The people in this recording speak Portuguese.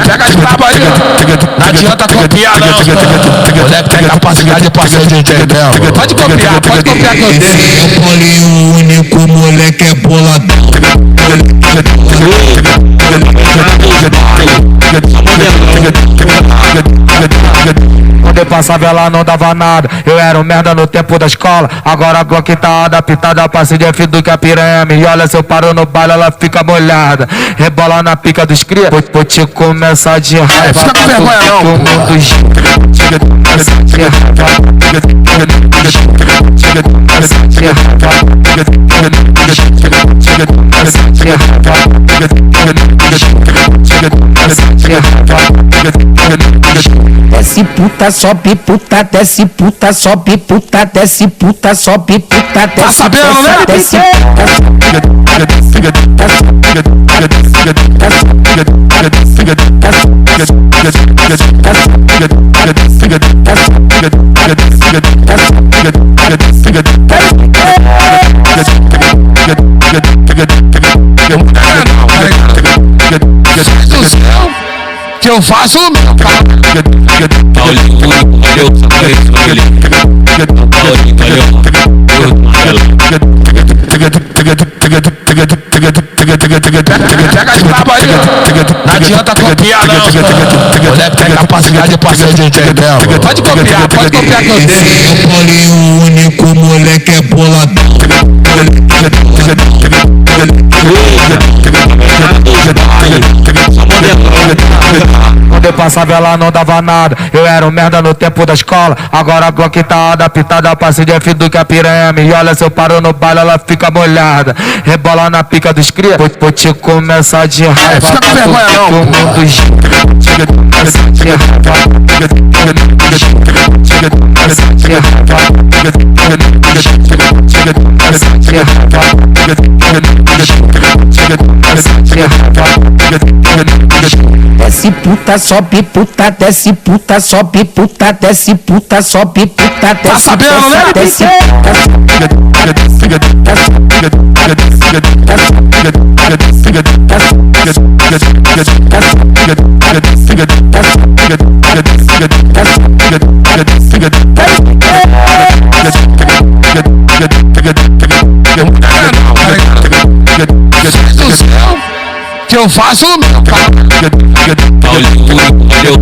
Pega as braba aí, não adianta copiar não. Moleque tem capacidade pra ser DJ mesmo. Pode copiar que eu tenho. Esse é o Paulinho, único moleque é boladão. Quando eu passava ela não dava nada. Eu era um merda no tempo da escola. Agora a Glock tá adaptada pra ser F do que a piranha. E olha, se eu paro no baile ela fica molhada. Rebola na pica dos cria. Vou te começar de raiva. Fica com vergonha não. Desce puta, sobe puta, desce puta, sobe puta, desce puta, sobe puta, desce. Tá sabendo, né? Desce Que eu faço o meu Paulinho, valeu, Paulinho, pega as braba aí, não adianta copiar não. Moleque tem capacidade pra ser DJ mesmo. Pode copiar que eu tenho. Esse é o Paulinho, único moleque é boladão. Quando eu passava ela não dava nada. Eu era um merda no tempo da escola. Agora a Glock tá adaptada pra ser F do que a piranha. E olha, se eu paro no baile ela fica molhada. Rebola na pica dos cria. Vou te começar de raiva. Fica com vergonha não. Desce puta, sobe puta, desce puta, sobe puta, desce puta, sobe puta, desce. Tá sabendo, né? Desce Que eu faço o meu Paulinho, valeu,